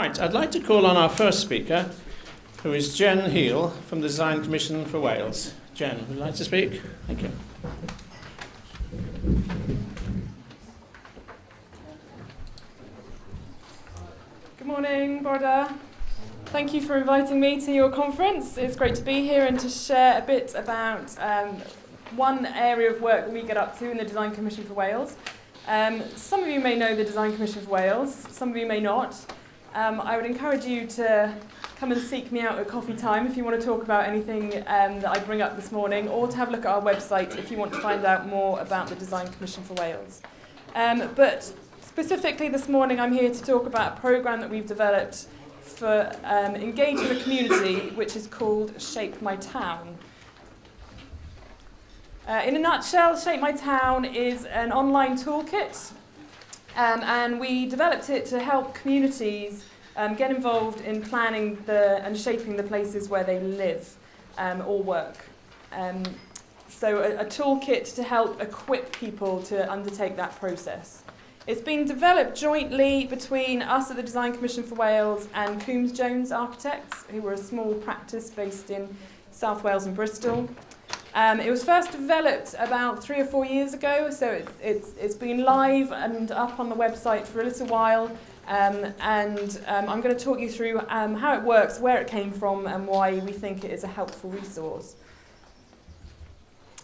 Right, I'd like to call on our first speaker, who is Jen Heal from the Design Commission for Wales. Jen, would you like to speak? Thank you. Good morning, Borda. Thank you for inviting me to your conference. It's great to be here and to share a bit about one area of work that we get up to in the Design Commission for Wales. Some of you may know the Design Commission for Wales, some of you may not. I would encourage you to come and seek me out at coffee time if you want to talk about anything that I bring up this morning, or to have a look at our website if you want to find out more about the Design Commission for Wales. But specifically this morning I'm here to talk about a programme that we've developed for engaging the community, which is called Shape My Town. In a nutshell, Shape My Town is an online toolkit, and we developed it to help communities get involved in planning and shaping the places where they live or work. So a toolkit to help equip people to undertake that process. It's been developed jointly between us at the Design Commission for Wales and Coombs Jones Architects, who were a small practice based in South Wales and Bristol. It was first developed about 3 or 4 years ago, so it's been live and up on the website for a little while, and I'm going to talk you through how it works, where it came from, and why we think it is a helpful resource.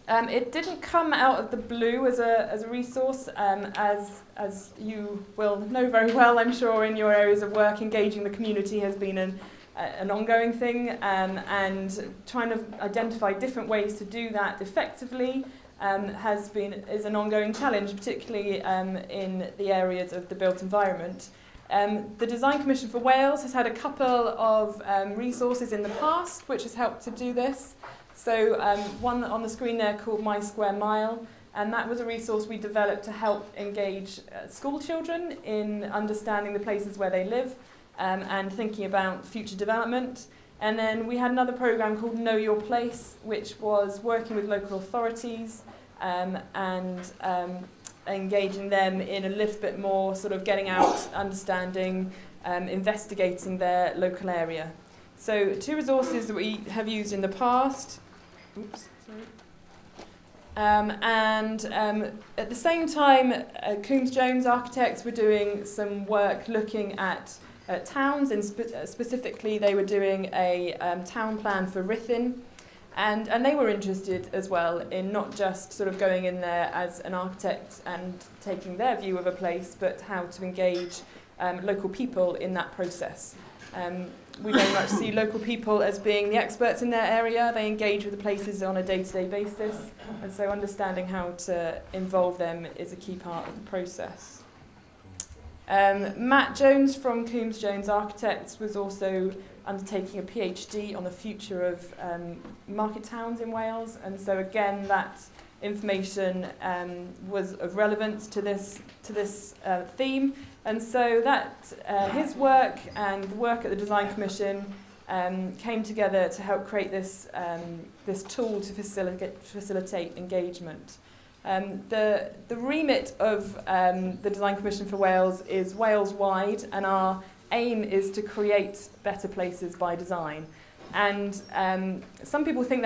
It didn't come out of the blue as a resource, as you will know very well, I'm sure, in your areas of work. Engaging the community has been an ongoing thing, and trying to identify different ways to do that effectively is an ongoing challenge, particularly in the areas of the built environment. The Design Commission for Wales has had a couple of resources in the past which has helped to do this. So one on the screen there called My Square Mile, and that was a resource we developed to help engage school children in understanding the places where they live and thinking about future development. And then we had another programme called Know Your Place, which was working with local authorities and engaging them in a little bit more sort of getting out, understanding, investigating their local area. So 2 resources that we have used in the past. At the same time, Coombs Jones Architects were doing some work looking at towns, and specifically they were doing a town plan for Ruthin, and they were interested as well in not just sort of going in there as an architect and taking their view of a place, but how to engage local people in that process. We very much see local people as being the experts in their area. They engage with the places on a day-to-day basis, and so understanding how to involve them is a key part of the process. Matt Jones from Coombs Jones Architects was also undertaking a PhD on the future of market towns in Wales, and so again that information was of relevance to this theme. And so that his work and the work at the Design Commission came together to help create this tool to facilitate engagement. The remit of the Design Commission for Wales is Wales-wide, and our aim is to create better places by design. And some people think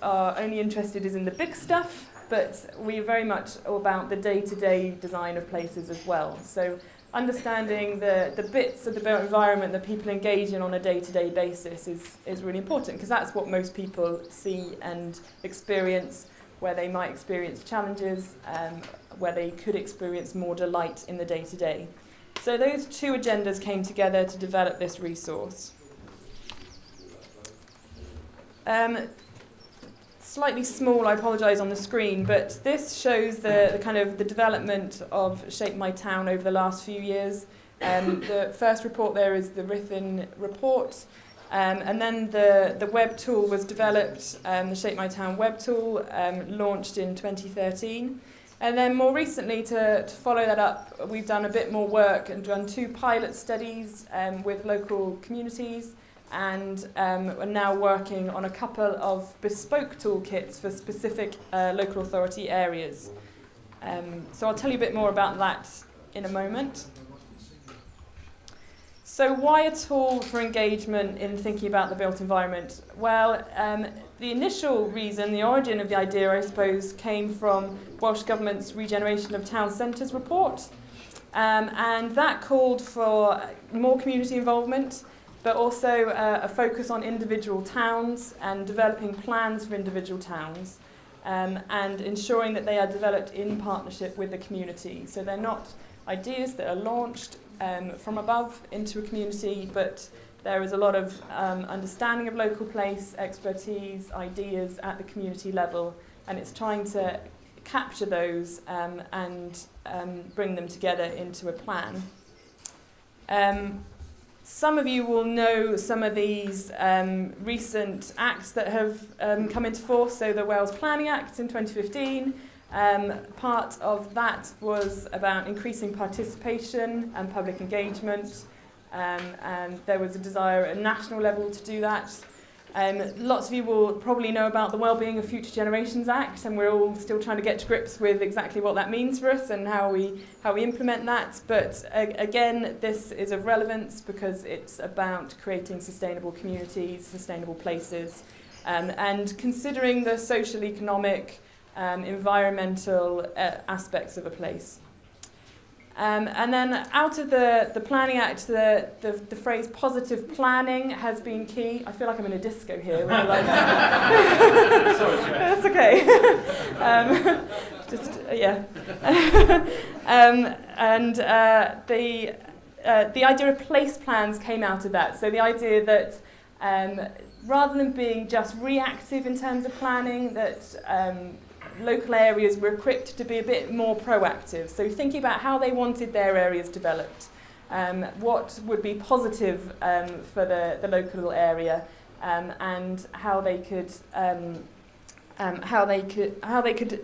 are only interested is in the big stuff, but we are very much about the day-to-day design of places as well. So understanding the bits of the built environment that people engage in on a day-to-day basis is really important, because that's what most people see and experience, where they might experience challenges, where they could experience more delight in the day-to-day. So those 2 agendas came together to develop this resource. Slightly small, I apologise, on the screen, but this shows the kind of the development of Shape My Town over the last few years. The first report there is the Ruthin report, and then the web tool was developed, the Shape My Town web tool, launched in 2013. And then more recently, to follow that up, we've done a bit more work and done 2 pilot studies with local communities, and are now working on a couple of bespoke toolkits for specific local authority areas. So I'll tell you a bit more about that in a moment. So why a tool for engagement in thinking about the built environment? Well, the initial reason, the origin of the idea, I suppose, came from Welsh Government's Regeneration of Town Centres report. And that called for more community involvement, but also a focus on individual towns and developing plans for individual towns, and ensuring that they are developed in partnership with the community. So they're not ideas that are launched from above into a community, but there is a lot of understanding of local place, expertise, ideas at the community level, and it's trying to capture those and bring them together into a plan. Some of you will know some of these recent acts that have come into force. So the Wales Planning Act in 2015, part of that was about increasing participation and public engagement, and there was a desire at a national level to do that. Lots of you will probably know about the Wellbeing of Future Generations Act, and we're all still trying to get to grips with exactly what that means for us and how we implement that. But again, this is of relevance because it's about creating sustainable communities, sustainable places, and considering the social, economic, environmental aspects of a place. And then out of the Planning Act, the phrase positive planning has been key. I feel like I'm in a disco here. With the lights. Sorry, Joe. That's okay. The idea of place plans came out of that. So the idea that rather than being just reactive in terms of planning, that local areas were equipped to be a bit more proactive. So thinking about how they wanted their areas developed, what would be positive for the local area, and how they could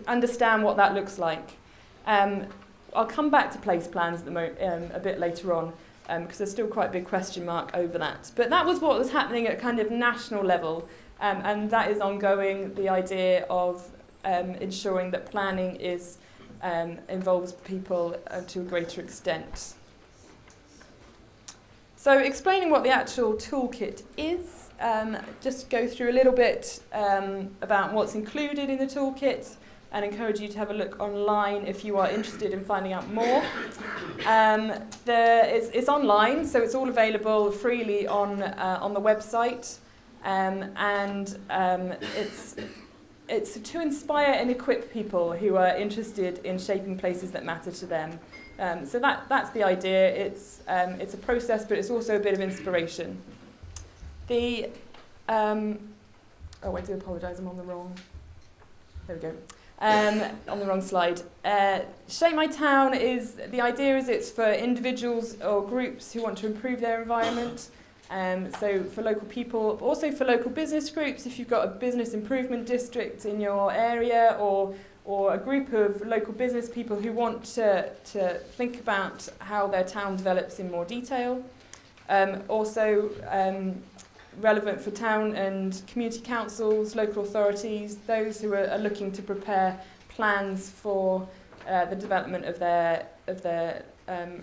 understand what that looks like. I'll come back to place plans a bit later on, because there's still quite a big question mark over that. But that was what was happening at kind of national level, and that is ongoing. The idea of ensuring that planning involves people to a greater extent. So explaining what the actual toolkit is, just go through a little bit about what's included in the toolkit, and encourage you to have a look online if you are interested in finding out more. It's online, so it's all available freely on the website, and it's to inspire and equip people who are interested in shaping places that matter to them. So that's the idea. It's a process, but it's also a bit of inspiration. I do apologise, I'm on the wrong... There we go. On the wrong slide. Shape My Town the idea is it's for individuals or groups who want to improve their environment. So for local people, also for local business groups, if you've got a business improvement district in your area, or a group of local business people who want to think about how their town develops in more detail. Also relevant for town and community councils, local authorities, those who are looking to prepare plans for the development of their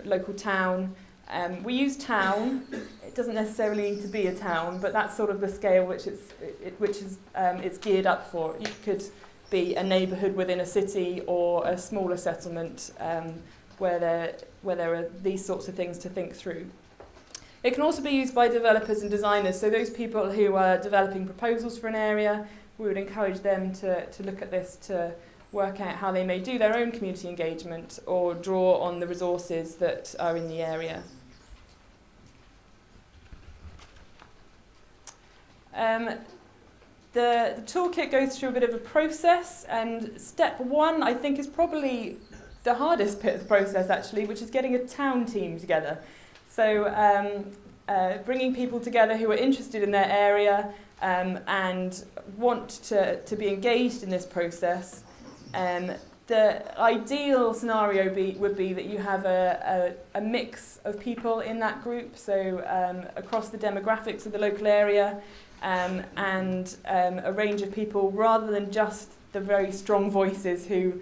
local town. We use town. It doesn't necessarily need to be a town, but that's sort of the scale which it's geared up for. It could be a neighbourhood within a city or a smaller settlement where there are these sorts of things to think through. It can also be used by developers and designers. So those people who are developing proposals for an area, we would encourage them to look at this to work out how they may do their own community engagement or draw on the resources that are in the area. The toolkit goes through a bit of a process, and step one, I think, is probably the hardest bit of the process, actually, which is getting a town team together. So bringing people together who are interested in their area and want to be engaged in this process. The ideal scenario would be that you have a mix of people in that group, so across the demographics of the local area, and a range of people, rather than just the very strong voices who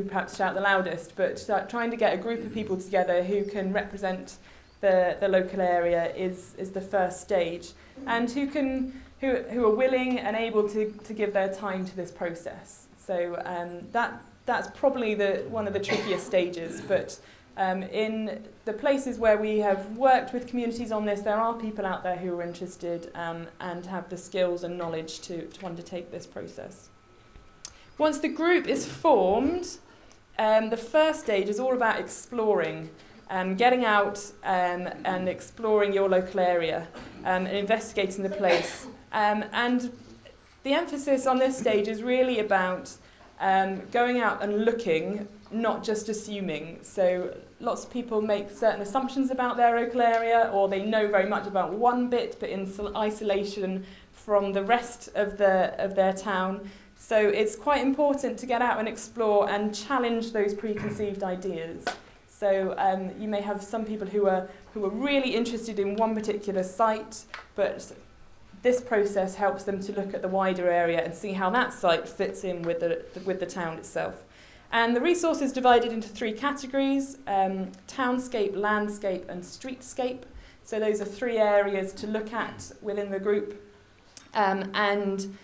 perhaps shout the loudest, but trying to get a group of people together who can represent the local area is the first stage, and who are willing and able to give their time to this process. So that's probably one of the trickiest stages, but in the places where we have worked with communities on this, there are people out there who are interested and have the skills and knowledge to undertake this process. Once the group is formed, the first stage is all about exploring, getting out and exploring your local area and investigating the place. And the emphasis on this stage is really about going out and looking, not just assuming. So lots of people make certain assumptions about their local area, or they know very much about one bit but in isolation from the rest of their town. So it's quite important to get out and explore and challenge those preconceived ideas. So you may have some people who are really interested in one particular site, but this process helps them to look at the wider area and see how that site fits in with the town itself. And the resource is divided into 3 categories: townscape, landscape, and streetscape. So those are 3 areas to look at within the group and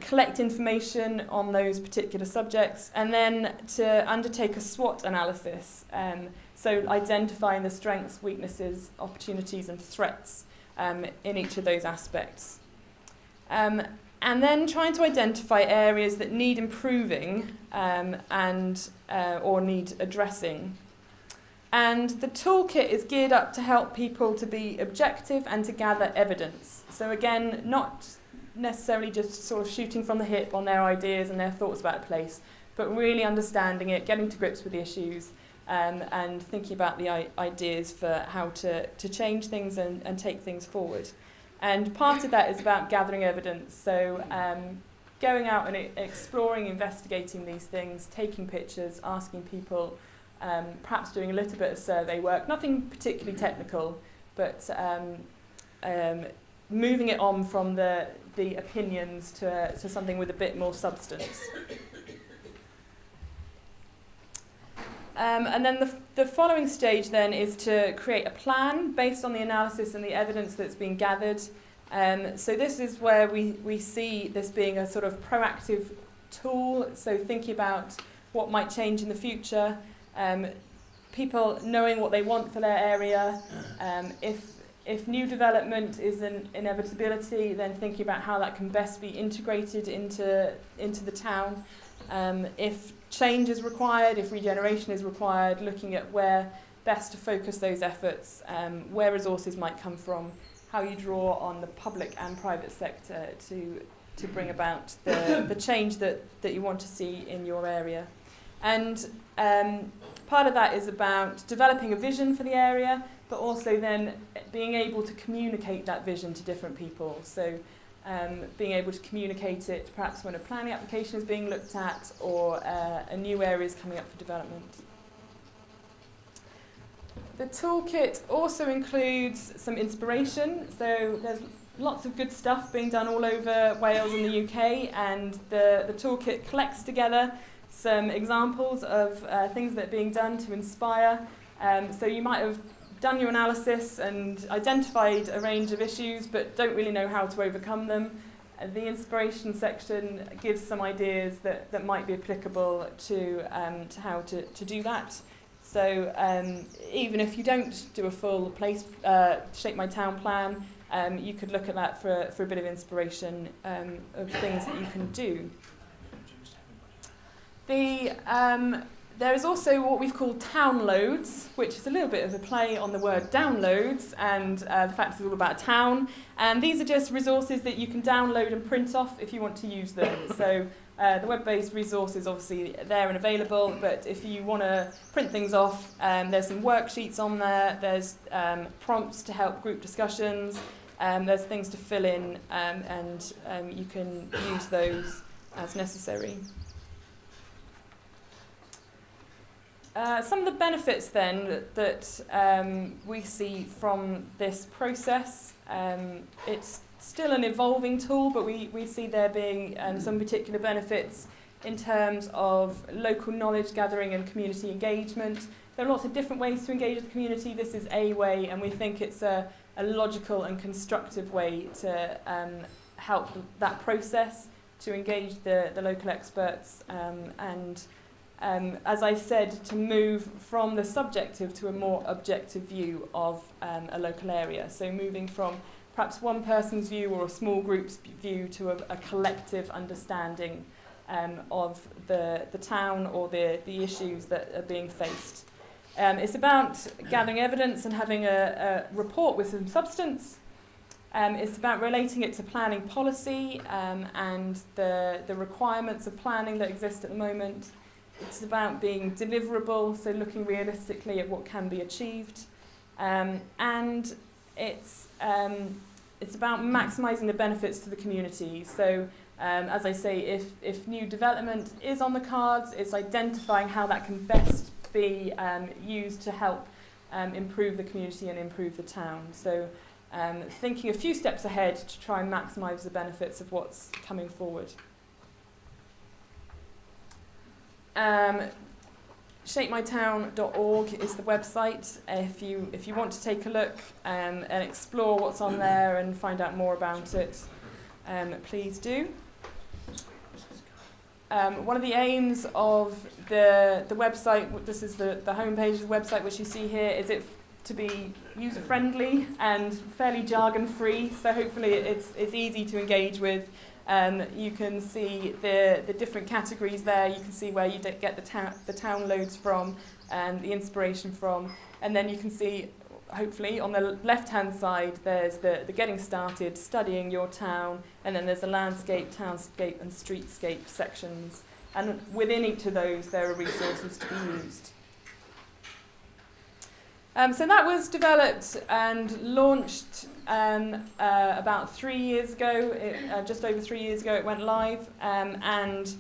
collect information on those particular subjects, and then to undertake a SWOT analysis. So identifying the strengths, weaknesses, opportunities, and threats in each of those aspects. And then trying to identify areas that need improving or need addressing. And the toolkit is geared up to help people to be objective and to gather evidence. So again, not necessarily just sort of shooting from the hip on their ideas and their thoughts about a place, but really understanding it, getting to grips with the issues, and thinking about the ideas for how to change things and take things forward. And part of that is about gathering evidence. So going out and exploring, investigating these things, taking pictures, asking people, perhaps doing a little bit of survey work, nothing particularly technical, but moving it on from the opinions to something with a bit more substance. And then the following stage then is to create a plan based on the analysis and the evidence that's been gathered. So this is where we see this being a sort of proactive tool, so thinking about what might change in the future, people knowing what they want for their area. If new development is an inevitability, then thinking about how that can best be integrated into the town. If change is required, if regeneration is required, looking at where best to focus those efforts, where resources might come from, how you draw on the public and private sector to bring about the change that you want to see in your area. And part of that is about developing a vision for the area, but also then being able to communicate that vision to different people. So being able to communicate it perhaps when a planning application is being looked at or a new area is coming up for development. The toolkit also includes some inspiration. So there's lots of good stuff being done all over Wales and the UK, and the toolkit collects together some examples of things that are being done to inspire. So you might have done your analysis and identified a range of issues but don't really know how to overcome them. The inspiration section gives some ideas that might be applicable to how to do that. So even if you don't do a full place Shape My Town plan, you could look at that for a bit of inspiration of things that you can do. There is also what we've called townloads, which is a little bit of a play on the word downloads and the fact it's all about town. And these are just resources that you can download and print off if you want to use them. So the web-based resources, obviously, there and available, but if you want to print things off, there's some worksheets on there, there's prompts to help group discussions, there's things to fill in, and you can use those as necessary. Some of the benefits then that we see from this process, it's still an evolving tool, but we see there being some particular benefits in terms of local knowledge gathering and community engagement. There are lots of different ways to engage with the community. This is a way, and we think it's a logical and constructive way to help that process, to engage the local experts and as I said, to move from the subjective to a more objective view of a local area. So moving from perhaps one person's view or a small group's view to a collective understanding of the town or the issues that are being faced. It's about gathering evidence and having a report with some substance. It's about relating it to planning policy and the requirements of planning that exist at the moment. It's about being deliverable, so looking realistically at what can be achieved. And it's about maximising the benefits to the community. So as I say, if new development is on the cards, it's identifying how that can best be used to help improve the community and improve the town. So thinking a few steps ahead to try and maximise the benefits of what's coming forward. ShapeMyTown.org is the website. If you want to take a look and explore what's on there and find out more about it, please do. One of the aims of the website, this is the homepage of the website which you see here, is it to be user-friendly and fairly jargon-free, so hopefully it's easy to engage with. You can see the different categories there. You can see where you get the downloads from and the inspiration from. And then you can see, hopefully, on the left-hand side, there's the getting started, studying your town, and then there's the landscape, townscape, and streetscape sections. And within each of those, there are resources to be used. So that was developed and launched about 3 years ago, just over 3 years ago it went live, and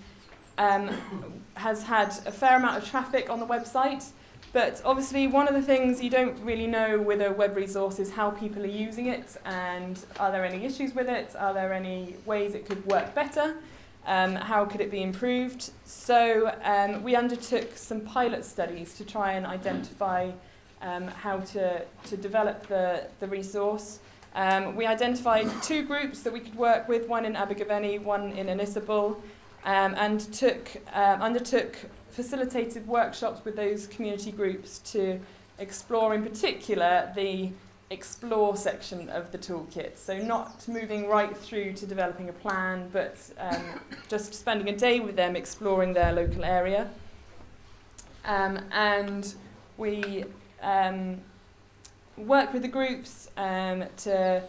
has had a fair amount of traffic on the website. But obviously one of the things you don't really know with a web resource is how people are using it, and are there any issues with it, are there any ways it could work better, how could it be improved. So we undertook some pilot studies to try and identify how to develop the resource. We identified 2 groups that we could work with, one in Abergavenny, one in Ynysybwl, and undertook facilitated workshops with those community groups to explore in particular the explore section of the toolkit. So not moving right through to developing a plan, but just spending a day with them exploring their local area. And we work with the groups to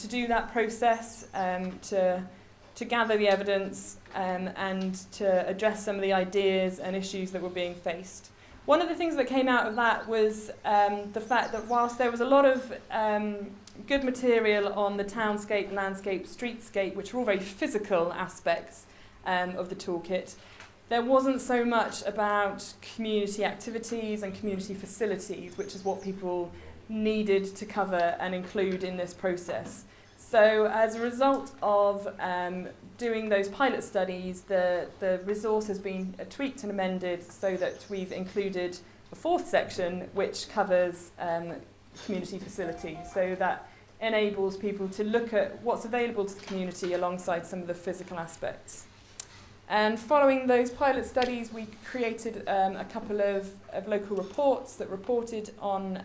do that process, to gather the evidence and to address some of the ideas and issues that were being faced. One of the things that came out of that was the fact that whilst there was a lot of good material on the townscape, landscape, streetscape, which are all very physical aspects of the toolkit, there wasn't so much about community activities and community facilities, which is what people needed to cover and include in this process. So as a result of doing those pilot studies, the resource has been tweaked and amended so that we've included a 4th section which covers community facilities. So that enables people to look at what's available to the community alongside some of the physical aspects. And following those pilot studies, we created a couple of local reports that reported on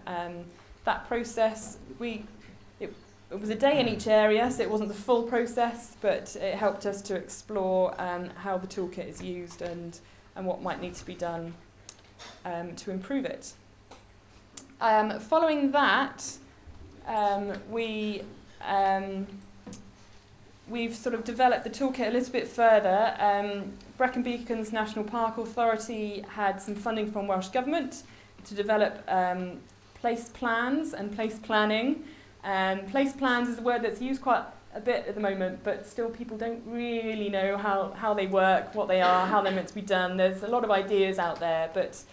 that process. It was a day in each area, so it wasn't the full process, but it helped us to explore how the toolkit is used and what might need to be done to improve it. Following that, we've sort of developed the toolkit a little bit further. Brecon Beacons National Park Authority had some funding from Welsh Government to develop place plans and place planning. Place plans is a word that's used quite a bit at the moment, but still people don't really know how they work, what they are, how they're meant to be done. There's a lot of ideas out there, but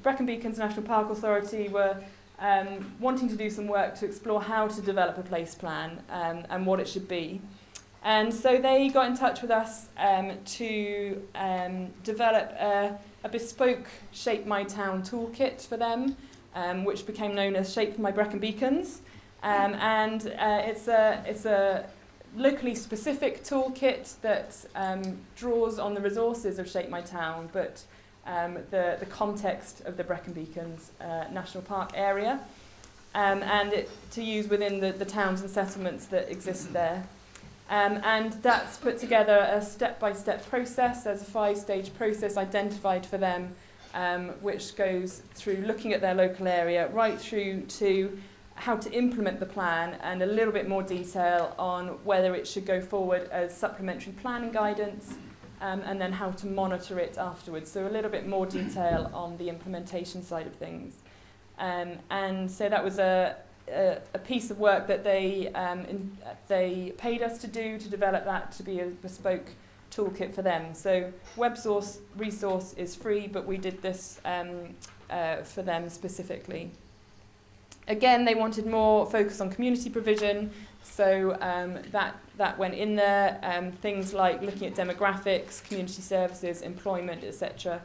Brecon Beacons National Park Authority were wanting to do some work to explore how to develop a place plan and what it should be. And so they got in touch with us to develop a bespoke Shape My Town toolkit for them, which became known as Shape My Brecon Beacons. It's a locally specific toolkit that draws on the resources of Shape My Town, but the context of the Brecon Beacons National Park area, and it to use within the towns and settlements that exist there. And that's put together a step-by-step process. There's a 5-stage process identified for them, which goes through looking at their local area, right through to how to implement the plan, and a little bit more detail on whether it should go forward as supplementary planning guidance, and then how to monitor it afterwards. So a little bit more detail on the implementation side of things. And so that was a piece of work that they paid us to do, to develop that to be a bespoke toolkit for them. So web source resource is free, but we did this for them specifically. Again, they wanted more focus on community provision, so that went in there. Things like looking at demographics, community services, employment, etc.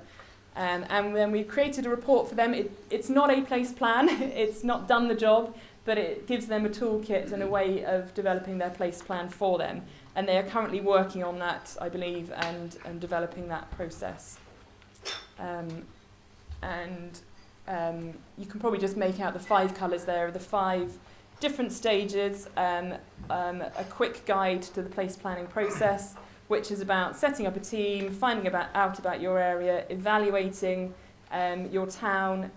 And then we created a report for them. It's not a place plan, it's not done the job, but it gives them a toolkit and a way of developing their place plan for them. And they are currently working on that, I believe, and developing that process. You can probably just make out the 5 colours there, the 5 different stages, a quick guide to the place planning process, which is about setting up a team, finding out about your area, evaluating your town,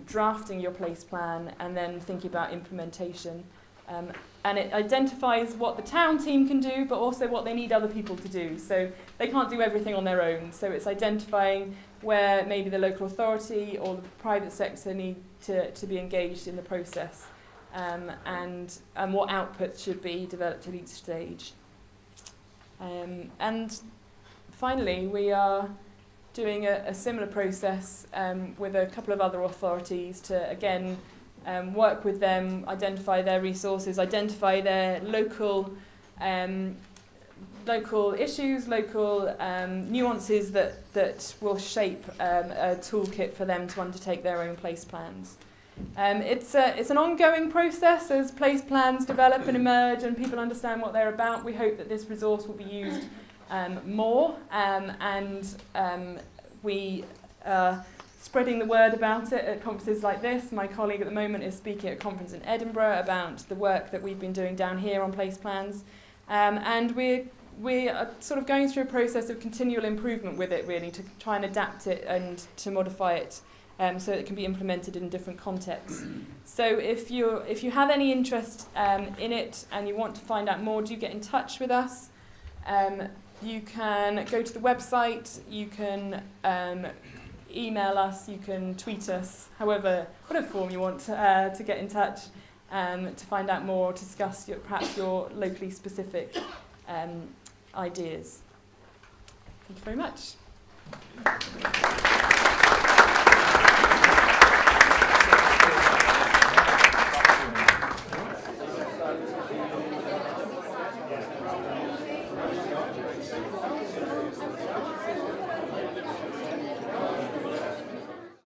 drafting your place plan, and then thinking about implementation. And it identifies what the town team can do, but also what they need other people to do. So they can't do everything on their own. So it's identifying where maybe the local authority or the private sector need to be engaged in the process, and what outputs should be developed at each stage. And finally, we are doing a similar process with a couple of other authorities to, again, work with them, identify their resources, identify their local issues, local nuances that will shape a toolkit for them to undertake their own place plans. It's an ongoing process as place plans develop and emerge and people understand what they're about. We hope that this resource will be used more, and we are spreading the word about it at conferences like this. My colleague at the moment is speaking at a conference in Edinburgh about the work that we've been doing down here on place plans, and we are sort of going through a process of continual improvement with it, really, to try and adapt it and to modify it so it can be implemented in different contexts. So if you have any interest in it and you want to find out more, do get in touch with us. You can go to the website, you can email us, you can tweet us, whatever form you want to get in touch to find out more, to discuss perhaps your locally specific ideas. Thank you very much.